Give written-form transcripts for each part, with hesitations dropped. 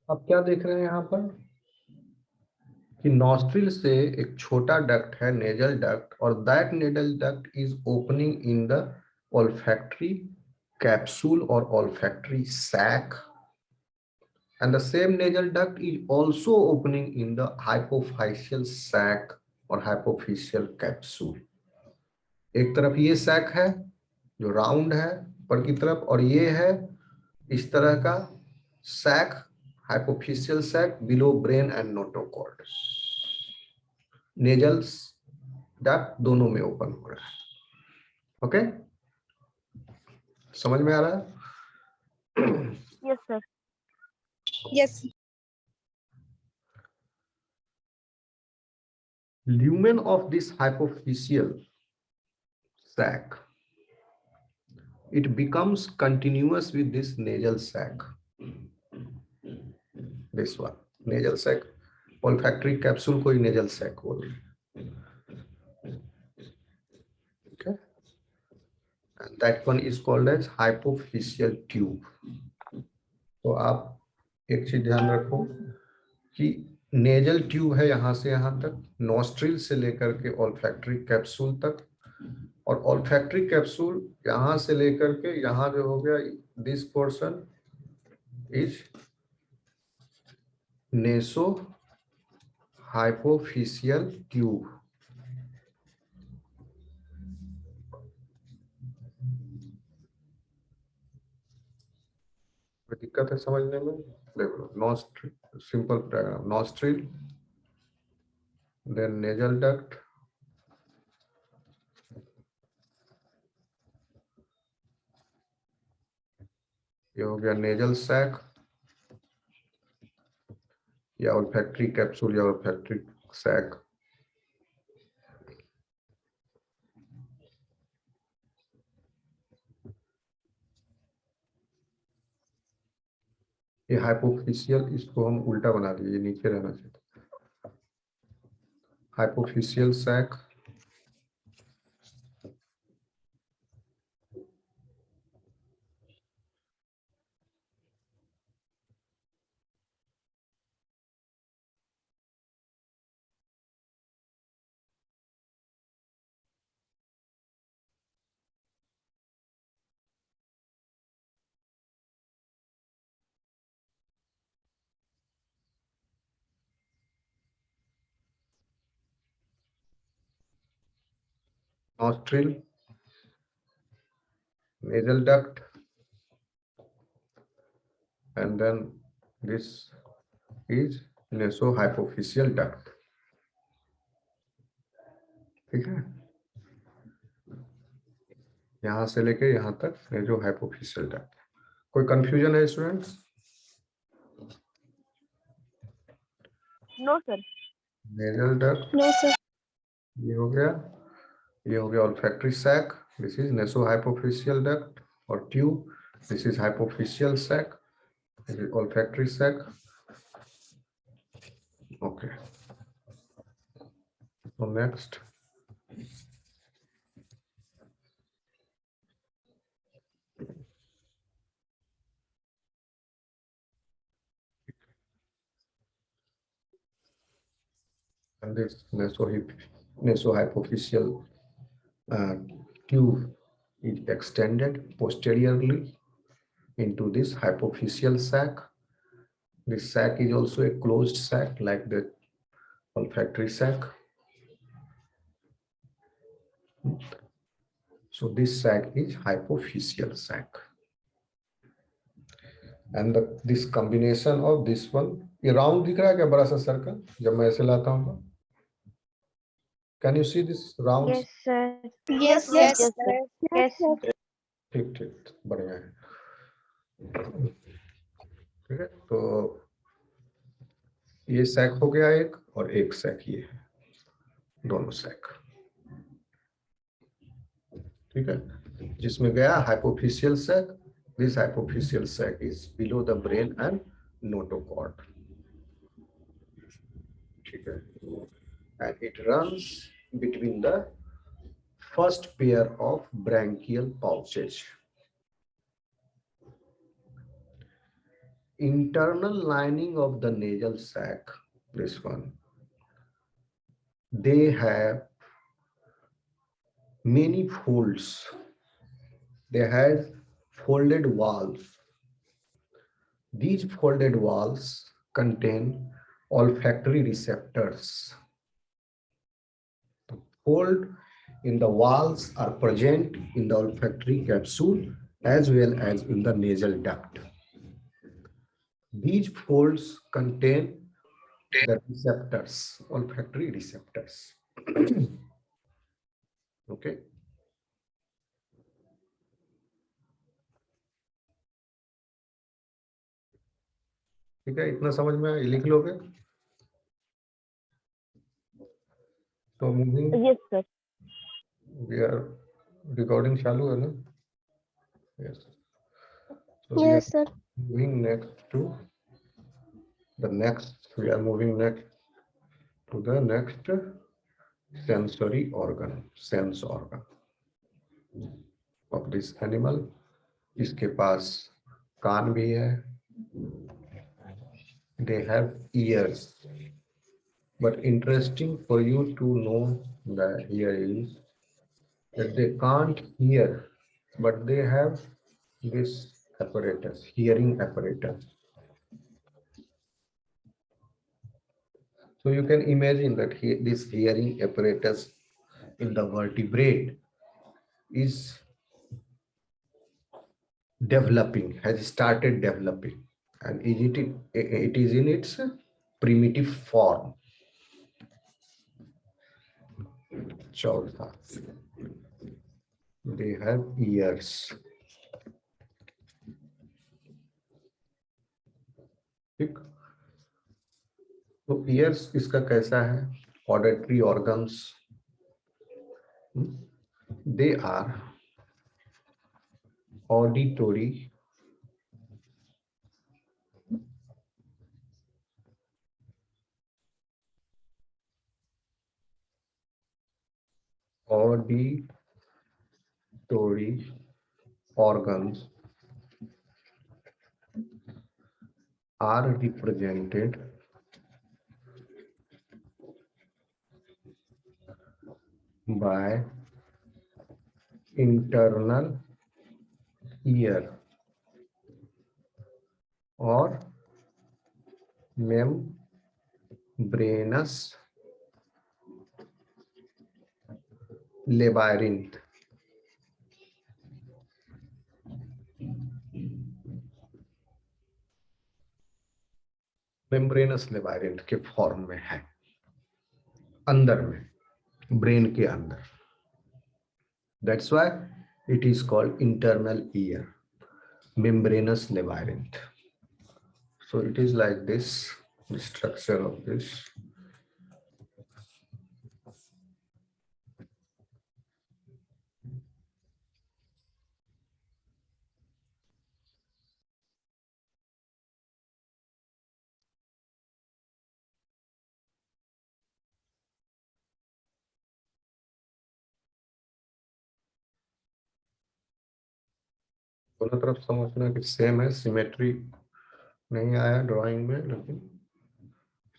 अब क्या देख रहे हैं यहाँ पर कि नॉस्ट्रिल से एक छोटा डक्ट है, नेजल डक्ट, और that nasal duct is opening in the olfactory capsule or olfactory sac, and the same nasal duct is also opening in the hypophyseal sac or hypophyseal capsule. एक तरफ ये sac है जो round है ऊपर की तरफ, और ये है इस तरह का sac, hypophysial sac below brain and notochord. Nasals duct दोनों में ओपन हो रहा है. ओके, समझ में आ रहा है? Yes sir. Yes. Lumen of this hypophyseal sac, it becomes continuous with this nasal sac. This one, nasal sac, olfactory capsule को ही nasal sac बोल रहे हैं. Okay, and that one is called as hypophyseal tube. तो आप एक चीज ध्यान रखो कि नेजल ट्यूब है यहाँ से यहाँ तक, नॉस्ट्रिल से लेकर के ऑल्फैक्टरी कैप्सूल तक, और ऑल्फैक्टरी कैप्सूल यहाँ से लेकर के यहाँ जो हो गया, this portion is naso hypophysial tube. कोई दिक्कत है समझने में? देखो, nostril, simple diagram, nostril, then nasal duct, ये हो गया नेजल सैक या ऑल्फैक्टरी कैप्सूल या ऑल्फैक्टरी सैक. ये हाइपोफिशियल, इसको हम उल्टा बना दिए, ये नीचे रहना चाहिए. हाइपोफिशियल sac, nostril, nasal duct, and then this is nasohypophyseal duct. ठीक है, यहाँ से लेके यहाँ तक nasohypophyseal duct. कोई कंफ्यूजन है students? No sir. nasal duct no sir. ये हो गया, ये हो गया olfactory sac, this is nasohypophyseal duct, और tube, this is hypophyseal sac, this is olfactory sac. Okay, so next, and this nasohypophyseal tube is extended posteriorly into this hypophyseal sac. This sac is also a closed sac like the olfactory sac. So this sac is hypophyseal sac. And this combination of this one, ये round दिख रहा है क्या, बड़ा सा circle जब मैं ऐसे लाता हूँ तो? Can you see this round? Yes sir. Yes. Yes yes. Sir. Yes. ठीक ठीक, बढ़िया है. ठीक है, तो ये सैक हो गया एक, और एक सैक ये है, दोनों सैक. ठीक है, जिसमें गया hypophysial sac. This hypophysial sac is below the brain and notochord. ठीक है, and it runs between the first pair of branchial pouches. internal lining of the nasal sac, this one, they have many folds. They have folded walls. These folded walls contain olfactory receptors. Fold in the walls are present in the olfactory capsule as well as in the nasal duct. These folds contain the receptors, olfactory receptors. Okay. ठीक है, इतना समझ में आया, लिख लोगे तो moving Yes, sir. We are recording चालू है ना? Yes, so we are Yes, sir. moving next to the next, we are moving next to the next sensory organ, sense organ of this animal. इसके पास कान भी है, they have ears, but interesting for you to know that here is that they can't hear, but they have this apparatus, hearing apparatus. So you can imagine that this hearing apparatus in the vertebrate is developing, has started developing, and it is in its primitive form. Chautha. They have ears. ठीक, तो ears इसका कैसा है? Auditory organs, they are auditory organs are represented by internal ear or membranous labyrinth. Membranous labyrinth के form में है, अंदर में, ब्रेन के अंदर. That's why it is called internal ear, membranous labyrinth. So it is like this, the structure of this. दोनों तरफ समझना कि सेम है, सिमेट्री नहीं आया ड्राइंग में, लेकिन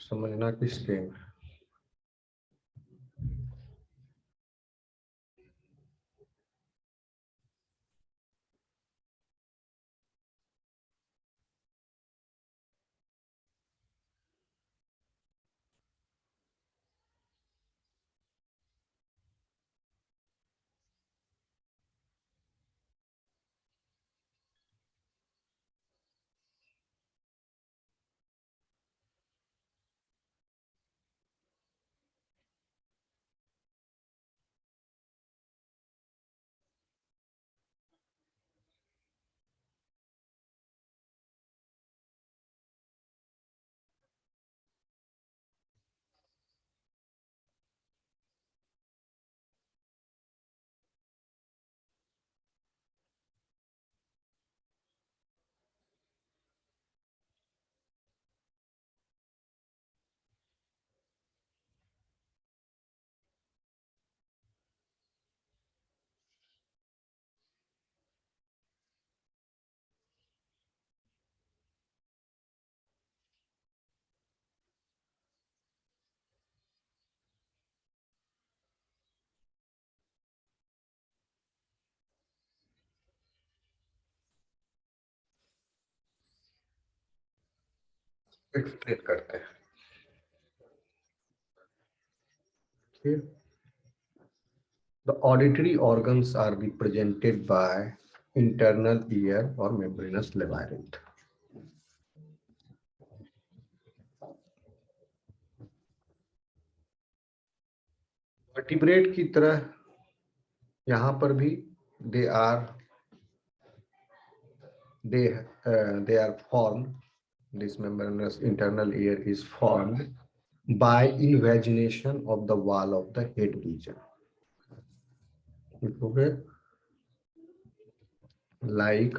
समझना कि सेम है. एक्सप्लेन करते हैं। Okay. The auditory organs are represented by internal ear or membranous labyrinth. Vertebrate की तरह यहाँ पर भी they are formed. This membranous internal ear is formed by invagination of the wall of the head region. Okay, like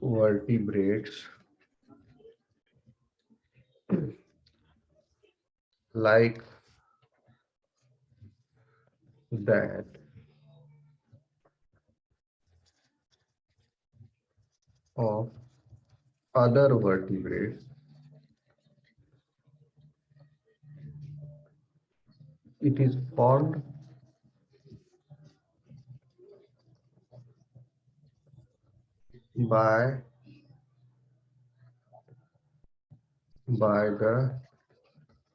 vertebrates, like that of other vertebrates, it is formed by the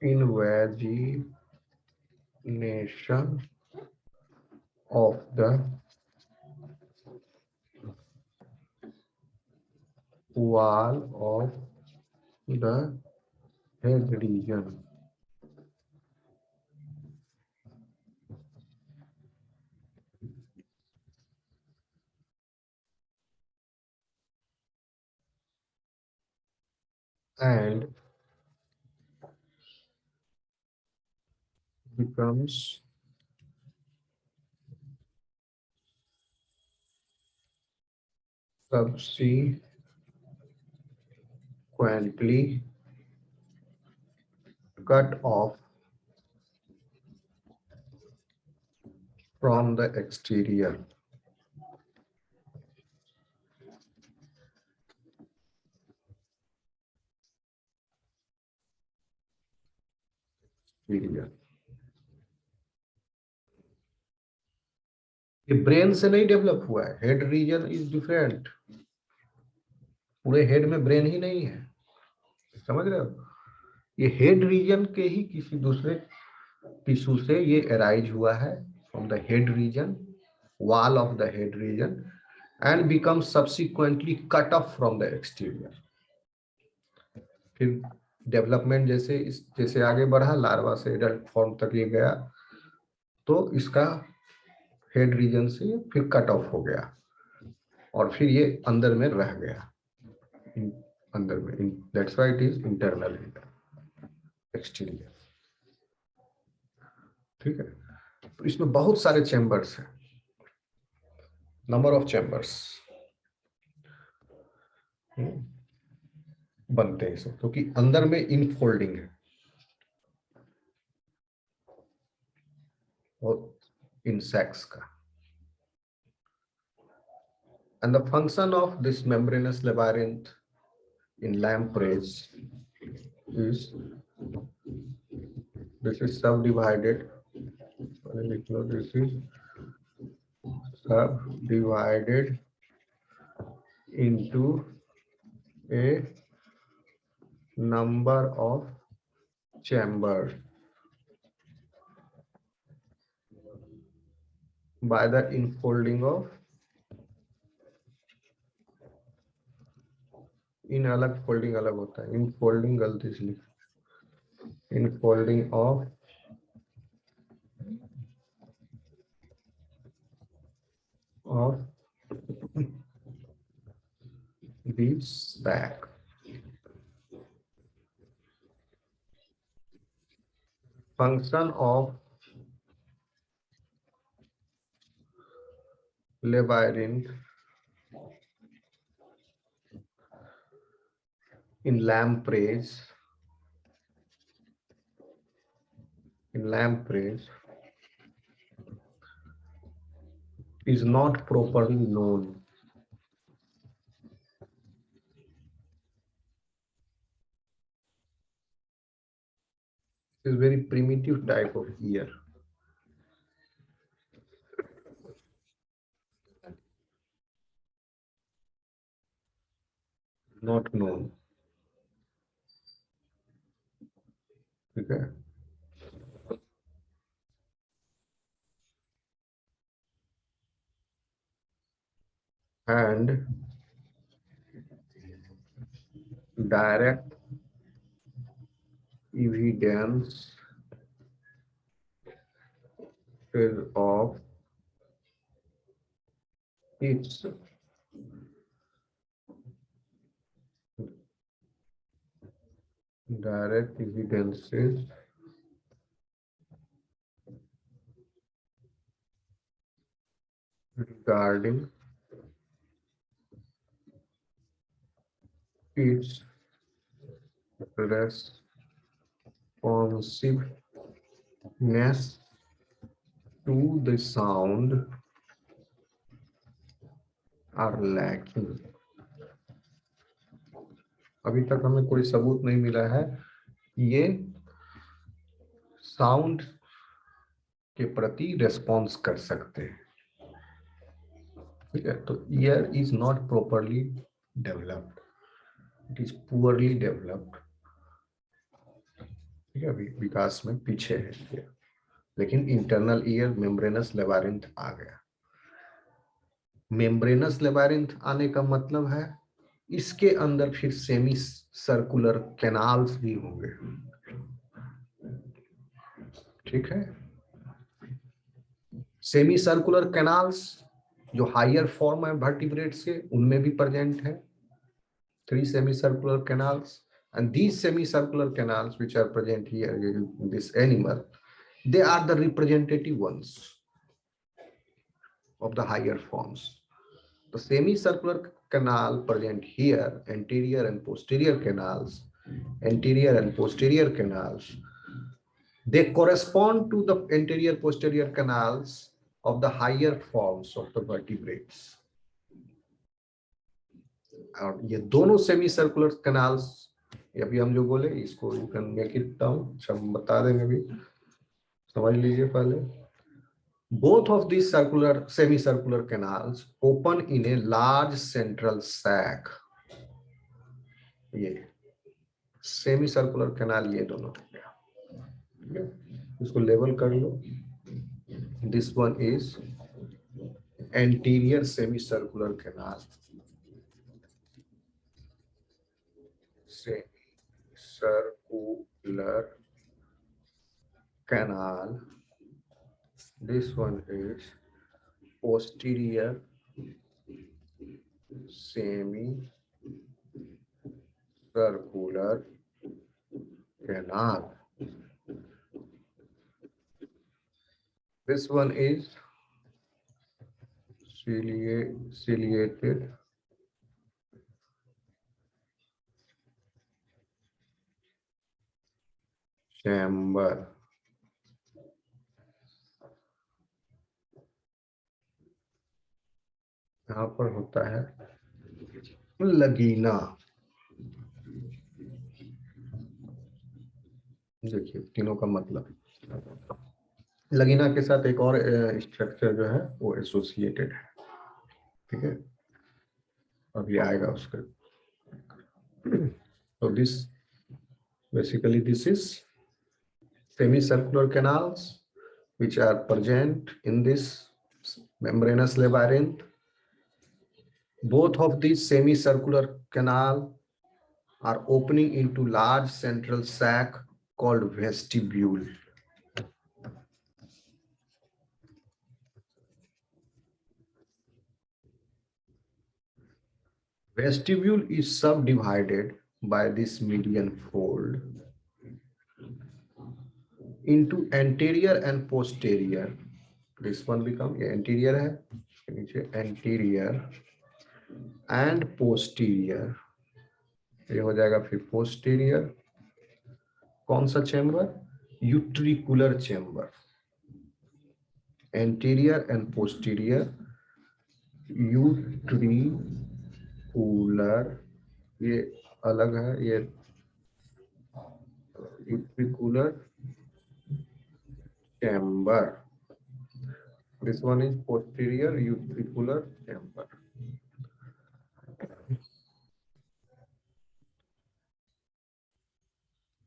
invagination of the wall of the head region. And becomes subsequently cut off from the exterior. ये brain से नहीं develop हुआ है, head region is different. पूरे head में brain ही नहीं है, समझ रहे हो? ये हेड रीजन के ही किसी दूसरे टिश्यू से ये अराइज हुआ है from the head region, wall of the head region, and becomes subsequently cut off from the exterior. फिर डेवलपमेंट जैसे आगे बढ़ा, लार्वा से एडल्ट फॉर्म तक ये गया, तो इसका हेड रीजन से फिर कट ऑफ हो गया और फिर ये अंदर में रह गया, अंदर में। That's why it is internal exterior. ठीक है, तो इसमें बहुत सारे चैम्बर्स हैं, नंबर ऑफ चैम्बर्स बनते हैं सब, क्योंकि अंदर में इनफोल्डिंग है और इंसेक्ट्स का। And the function of this membranous labyrinth in lampreys is, this is subdivided. This is subdivided into a number of chambers by the infolding of, इन अलग फोल्डिंग अलग होता है, इनफोल्डिंग गलती से लिखा, infolding of this sac. Function of labyrinth in lampreys is not properly known. It is very primitive type of ear. Not known. ठीक है। And direct evidence of its direct evidences regarding its responsiveness to the sound are lacking। अभी तक हमें कोई सबूत नहीं मिला है ये साउंड के प्रति रेस्पॉन्स कर सकते हैं। ठीक है, तो year is not properly developed, it is poorly developed. ठीक है, विकास में पीछे है ये। लेकिन इंटरनल ईयर मेम्ब्रेनस लेबारिंथ आ गया। मेम्ब्रेनस लेबारिंथ आने का मतलब है इसके अंदर फिर सेमी सर्कुलर कैनाल्स भी होंगे। ठीक है, सेमी सर्कुलर कैनाल्स जो हायर फॉर्म है वर्टिब्रेट्स के उनमें भी प्रेजेंट है। 3 semicircular canals, and these semicircular canals which are present here in this animal, they are the representative ones of the higher forms. The semicircular canal present here, anterior and posterior canals, they correspond to the anterior posterior canals of the higher forms of the vertebrates. और ये दोनों semi circular canals, अभी हम जो बोले इसको you can make it down, हम बता देंगे, अभी समझ लीजिए पहले। Both of this circular semi circular canals open in a large central sac. ये सेमी सर्कुलर कैनाल ये दोनों हो गया। इसको लेवल कर लो। This one is anterior semi circular canal, semicircular canal. This one is posterior semicircular canal. This one is ciliated chamber. यहाँ पर होता है लगीना। देखिए तीनों का मतलब, लगीना के साथ एक और स्ट्रक्चर जो है वो एसोसिएटेड है। ठीक है, अभी आएगा उसका। तो this basically this is semicircular canals which are present in this membranous labyrinth. Both of these semicircular canal are opening into large central sac called vestibule. Vestibule is subdivided by this median fold into anterior and posterior. This one become ये anterior है, नीचे anterior and posterior, ये हो जाएगा फिर posterior। कौन सा chamber? Utricular chamber. anterior and posterior utricular, ये अलग है, ये यूट्रिकुलर chamber. This one is posterior utricular chamber.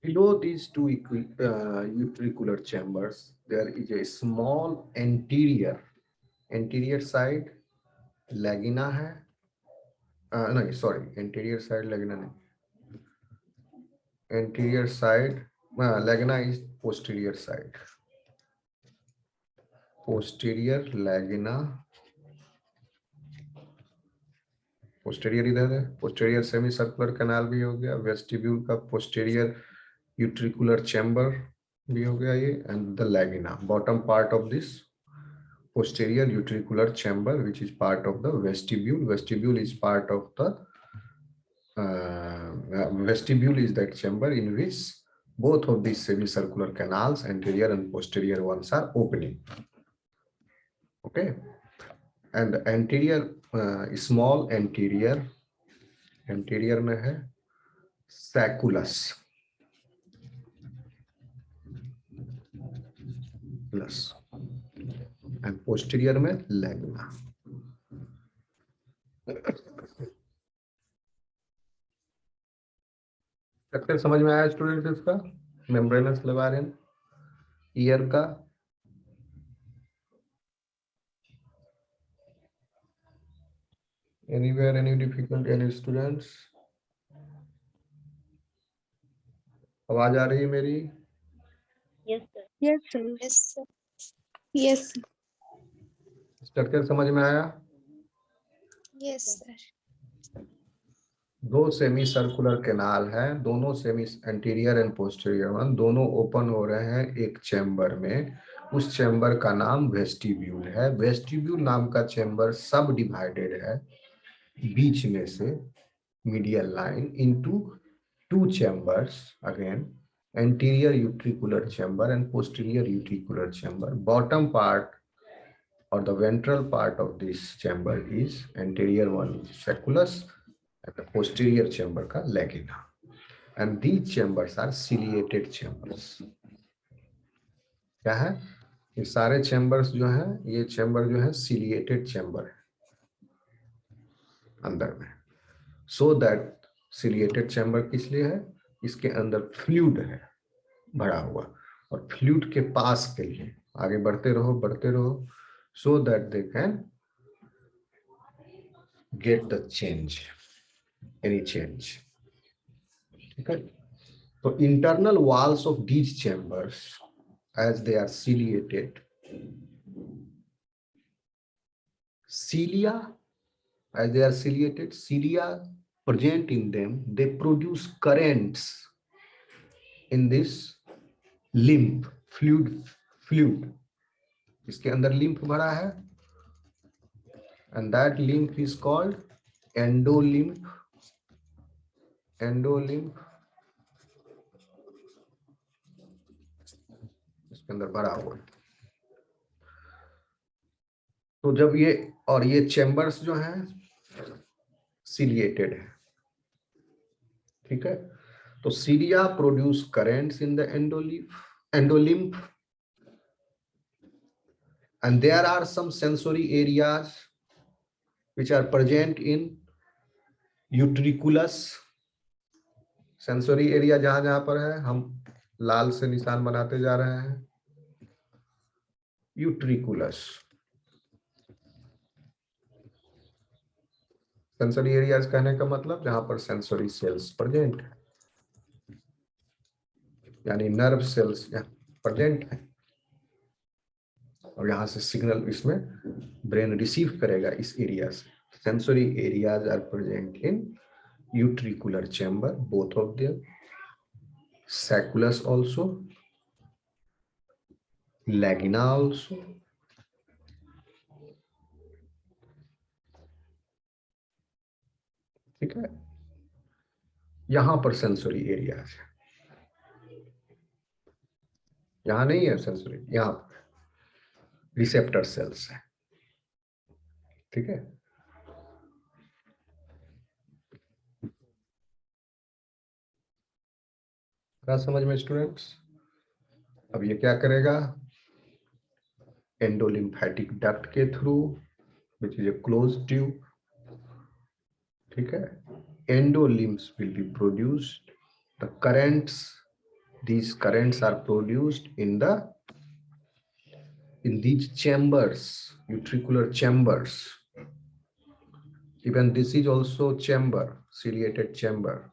Below these two utricular chambers, there is a small anterior side lagina है. No, sorry, anterior side lagina नहीं. Anterior side lagina is posterior side. Posterior lagina. Posterior इधर है. Posterior semicircular canal भी हो गया. Vestibule का posterior utricular chamber भी हो गया ये. And the lagina, bottom part of this posterior utricular chamber, which is part of the vestibule. Vestibule is part of the vestibule is that chamber in which both of these semicircular canals, anterior and posterior ones, are opening. Okay, and anterior small anterior में है sacculus and posterior में laguna. Structure समझ में आया student? इसका membranes लेवारियन year का. Anywhere any difficult, any students? आवाज आ रही है मेरी? Yes, sir. Yes, sir. Yes, sir. Yes. Structure समझ में आया? Yes, sir. दो सेमी सर्कुलर कैनाल है, दोनों semi anterior and posterior one, दोनों ओपन हो रहे हैं एक चैम्बर में. उस चैम्बर का नाम वेस्टिब्यूल है. वेस्टिब्यूल नाम का चैम्बर सब डिवाइडेड है बीच में से medial line into two chambers, again anterior utricular chamber and posterior utricular chamber. Bottom part or the ventral part of this chamber is anterior one is sacculus and the posterior chamber का lagina, and these chambers are ciliated chambers. क्या है? ये सारे chambers जो हैं, ये chamber जो है ciliated chamber है अंदर में. So that ciliated chamber किस लिए है? इसके अंदर fluid है भरा हुआ, और fluid के पास के लिए आगे बढ़ते रहो so that they can get the change, any change. Okay, so internal walls of these chambers, as they are ciliated, cilia, as they are ciliated, cilia present in them, they produce currents in this lymph fluid. इसके अंदर lymph भरा है, and that lymph is called endolymph. इसके अंदर भरा हुआ. तो जब ये चैम्बर्स जो हैं सिलिएटेड है, ठीक है, तो cilia produce currents in the endolymph, and there are some sensory areas which are present in utriculus. Sensory area जहां पर है, हम लाल से निशान बनाते जा रहे हैं. यूट्रिकुलस सेंसरी एरियाज कहने का मतलब जहां पर सेंसरी सेल्स प्रेजेंट है, यानी नर्व सेल्स प्रेजेंट है, और यहाँ से सिग्नल इसमें ब्रेन रिसीव करेगा इस एरिया से. Sensory areas are present in utricular chamber, both of them, sacculus also, lagina also. ठीक है, यहां पर सेंसरी एरियाज है, यहां नहीं है सेंसरी, यहां रिसेप्टर सेल्स है. ठीक है, क्या समझ में स्टूडेंट्स? अब ये क्या करेगा? एंडोलिम्फेटिक डक्ट के through, which is a closed tube. ठीक है, endolimbs will be produced, the currents these currents are produced in these chambers, utricular chambers. Even this is also chamber, ciliated chamber.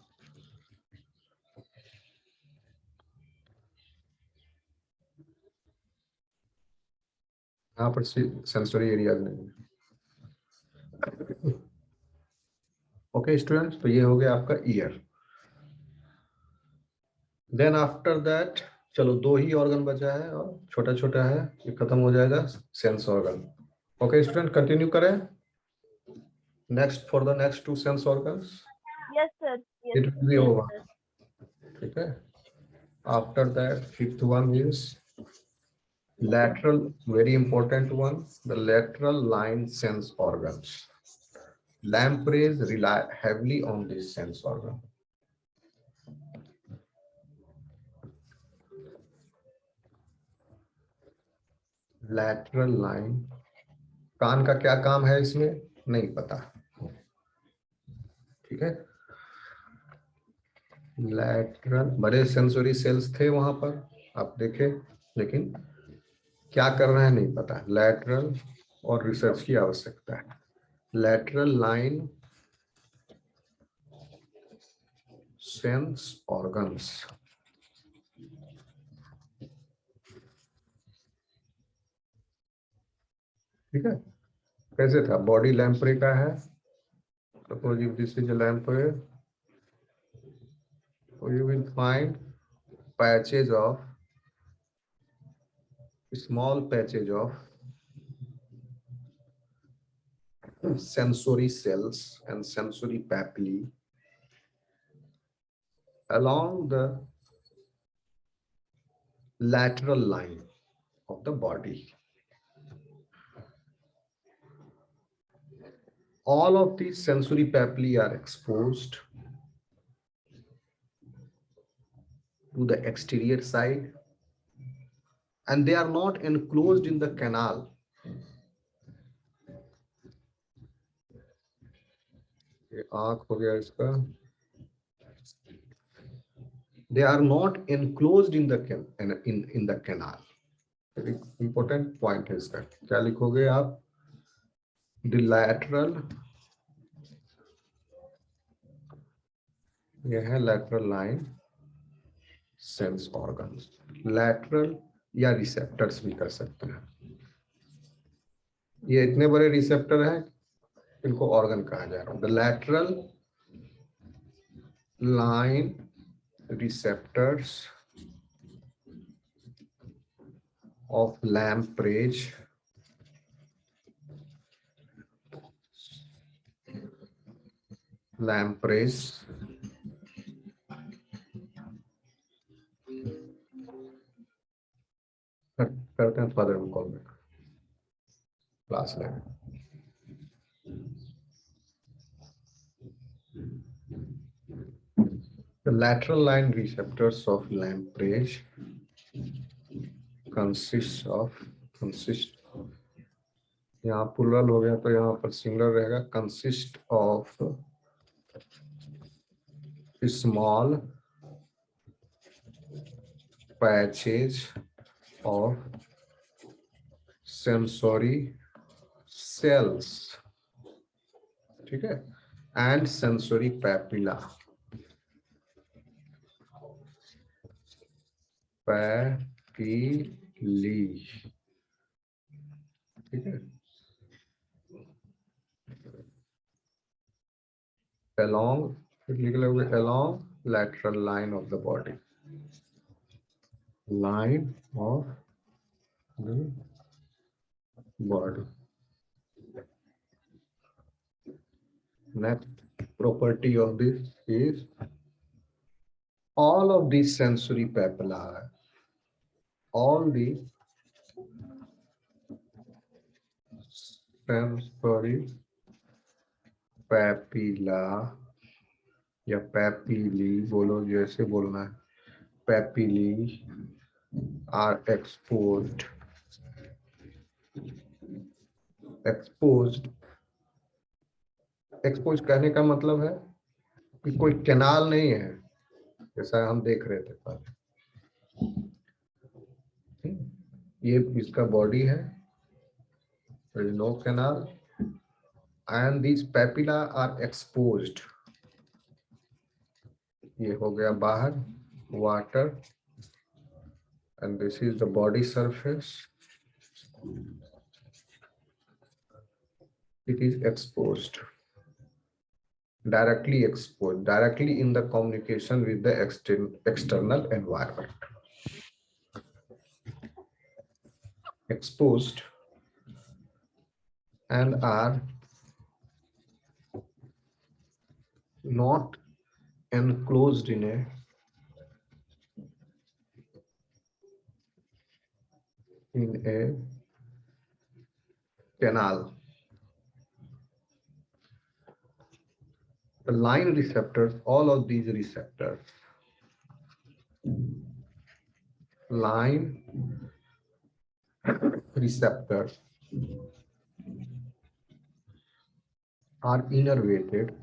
यहाँ पर sensory areas नहीं है। Okay students, तो ये हो गया आपका ईयर। देन आफ्टर दैट चलो 2 ही ऑर्गन बचा है और छोटा छोटा है, ये खत्म हो जाएगा sense organ. Okay student, continue करें next for the next 2 sense organs. Yes, sir. Yes, it will be yes, over. sir. ठीक है, after that 5th one is lateral, very important one, the lateral line sense organs. Lampreys rely heavily on this sense organ. Lateral line, कान का क्या काम है इसमें नहीं पता, ठीक है। लैटरल बड़े सेंसरी सेल्स थे वहां पर, आप देखें, लेकिन क्या कर रहे हैं नहीं पता। लैटरल और रिसर्च की आवश्यकता है। लैटरल लाइन सेंस ऑर्गन्स, ठीक है। कैसे था, बॉडी लैम्प्रे का है। Suppose if this is a lamprey, you will find patches of small patches of sensory cells and sensory papillae along the lateral line of the body. All of these sensory papillae are exposed to the exterior side and they are not enclosed in the canal. ये आँख हो गया इसका। They are not enclosed in the canal. Important point है इसका, क्या लिखोगे आप? The lateral, यह है lateral line sense organs. Lateral या रिसेप्टर्स भी कर सकते हैं। ये इतने बड़े रिसेप्टर हैं, इनको ऑर्गन कहा जा रहा है। The lateral line receptors of lampreys करते हैं फादर कॉल में क्लास लें। The lateral line receptors of lamprey consist यहाँ प्लूरल हो गया तो यहाँ पर सिंगुलर रहेगा। Consist of small patches of sensory cells, ठीक है, एंड सेंसरी पैपिला, पैपिली, ठीक है, along, along lateral line of the body, line of the body. Next property of this is all of these sensory papilla, all the sensory papilla या papillae बोलो, जैसे बोलना है, papillae are exposed कहने का मतलब है कि कोई कैनाल नहीं है, जैसा हम देख रहे थे पहले, ये इसका बॉडी है, there is no canal and these papilla are exposed. ये हो गया बाहर water and this is the body surface. It is exposed, directly exposed, directly in the communication with the external environment. Exposed and are not enclosed in a canal. The line receptors, all of these receptors, line receptors are innervated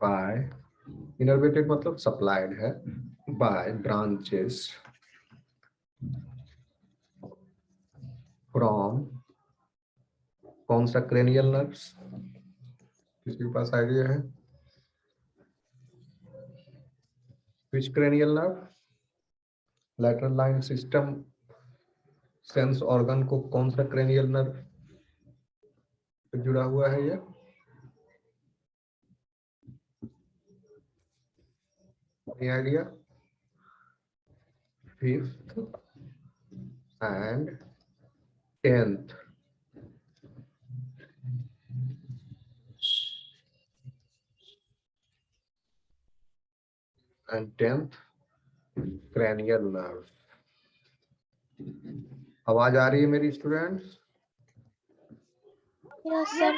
by, innervated मतलब supplied है, by branches from, कौन सा cranial nerves, किसी के पास idea है? Which cranial nerve? Lateral line system sense organ को कौन सा cranial nerve से जुड़ा हुआ है ये? Any idea? Fifth and 10th. And 10th cranial nerve. आवाज आ रही है मेरी students? Yes, sir.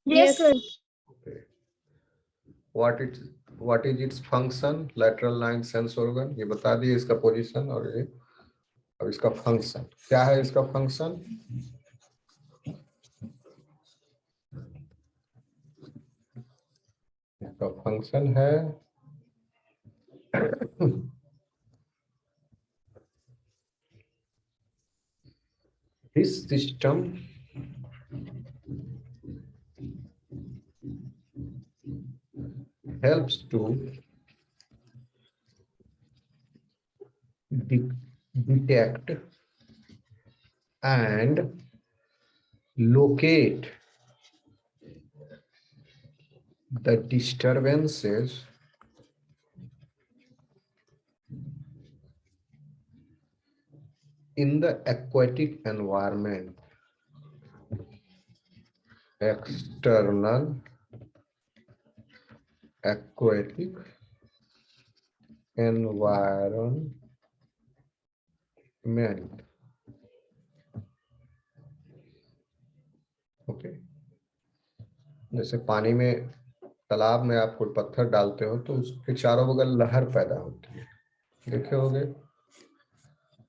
Yes, sir. Okay. What is its function? Lateral line sense organ. ये बता दिए इसका पोजीशन और ये, अब इसका फंक्शन क्या है? इसका फंक्शन है this system helps to detect and locate the disturbances in the aquatic environment, external aquatic environment. Okay, जैसे पानी में, तालाब में आप कोई पत्थर डालते हो तो उसके चारों बगल लहर पैदा होती है, देखे होंगे,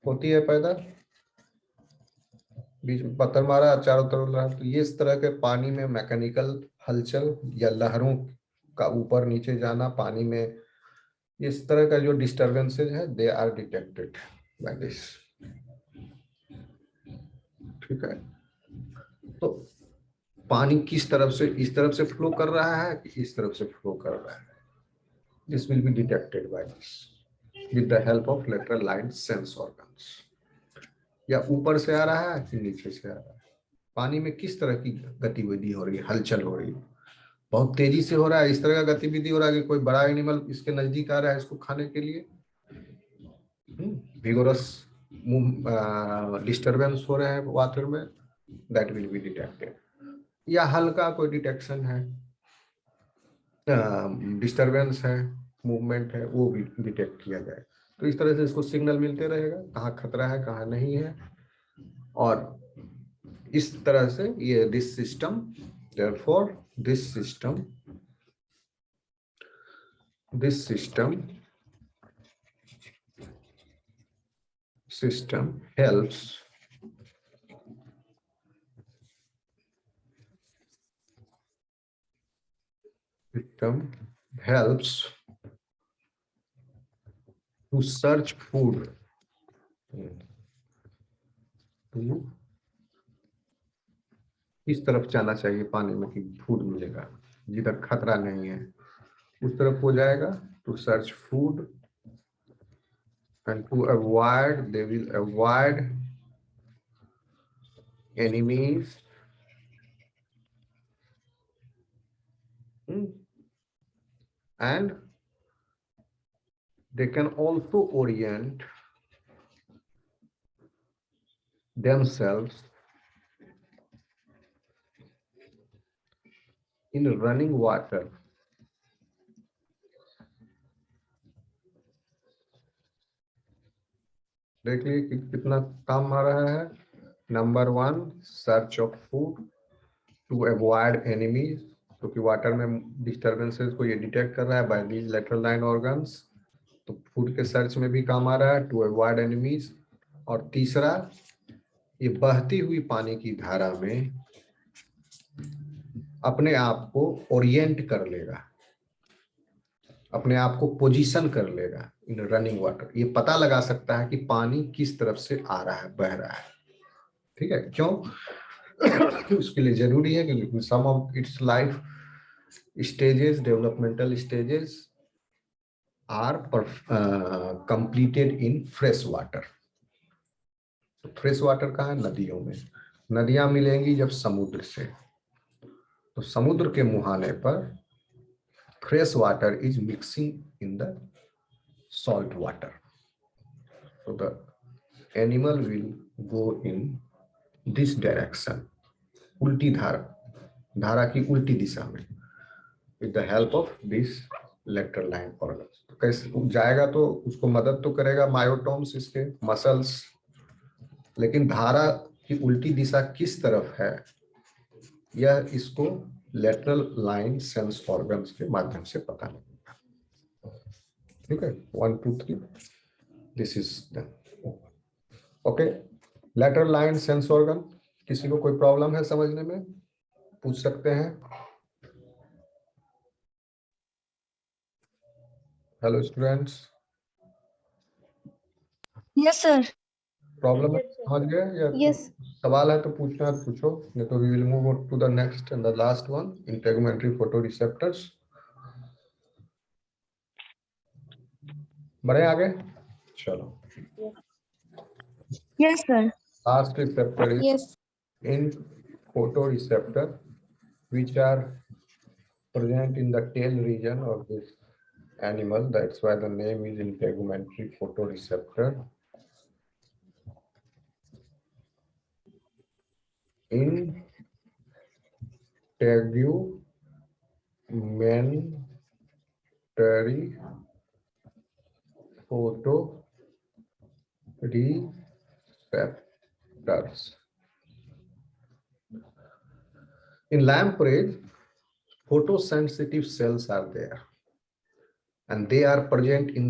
होती है पैदा, बीच में पत्थर मारा चारों तरफ लहर, तो ये इस तरह के पानी में मैकेनिकल हलचल या लहरों का ऊपर नीचे जाना पानी में, इस तरह का जो डिस्टर्बेंसेज है they are detected by this. ठीक है, तो पानी किस तरफ से, इस तरफ से फ्लो कर रहा है कि इस तरफ से फ्लो कर रहा है, this will be detected by this with the help of lateral line sense organs. या ऊपर से आ रहा है कि नीचे से आ रहा है, पानी में किस तरह की गतिविधि हो रही है, हलचल हो रही है, बहुत तेजी से हो रहा है, इस तरह का गतिविधि हो रहा है कि कोई बड़ा एनिमल इसके नजदीक आ रहा है इसको खाने के लिए, विगोरस डिस्टर्बेंस हो रहे हैं वाटर में, दैट विल बी डिटेक्टेड। या हल्का कोई डिटेक्शन है, डिस्टर्बेंस है, मूवमेंट है, वो भी डिटेक्ट किया जाए। तो इस तरह से इसको सिग्नल मिलते रहेगा कहाँ खतरा है कहाँ नहीं है, और इस तरह से ये this system, therefore this system helps system helps to search food. तो किस तरफ जाना चाहिए पानी में कि फूड मिलेगा, जिधर खतरा नहीं है उस तरफ हो जाएगा, to search food, and to avoid, they will avoid enemies. And they can also orient themselves in running water. देखिए कि कितना काम आ रहा है. Number 1, search of food to avoid enemies, क्योंकि वाटर में डिस्टर्बेंसेस को ये डिटेक्ट कर रहा है by these lateral line organs, तो फूड के सर्च में भी काम आ रहा है, टू अवॉइड एनिमीज. और तीसरा, ये बहती हुई पानी की धारा में अपने आप को ओरिएंट कर लेगा, अपने आप को पोजीशन कर लेगा इन रनिंग वाटर. ये पता लगा सकता है कि पानी किस तरफ से आ रहा है, बह रहा है. ठीक है, क्यों? उसके लिए जरूरी है कि some of its life stages, developmental stages are completed in fresh water. Fresh water कहाँ है? नदियों में. नदियां मिलेंगी जब समुद्र से, तो समुद्र के मुहाने पर fresh water is mixing in the salt water, so the animal will go in this direction, उल्टी धारा की उल्टी दिशा में, with the help of this lateral line organs. तो कैसे जाएगा? तो उसको मदद तो करेगा मायोटोम्स, इसके मसल्स, लेकिन धारा की उल्टी दिशा किस तरफ है यह इसको लेटरल लाइन सेंस ऑर्गन्स के माध्यम से पता लगेगा. ठीक है, 1 2 3 this is okay. Lateral line sense organ, किसी को कोई प्रॉब्लम है समझने में? पूछ सकते हैं. Hello students, yes sir. Problem Yes, sir. समझ गए या Yes. सवाल है तो पूछना है तो पूछो, नहीं तो we will move to the next and the last one, integumentary photo receptors. बढ़े आगे, चलो. Yes sir. Last receptor is Yes. in photoreceptor, which are present in the tail region of this animal. That's why the name is integumentary photoreceptor. Integumentary photoreceptors. In lamprey, photosensitive cells are there, and they are present in the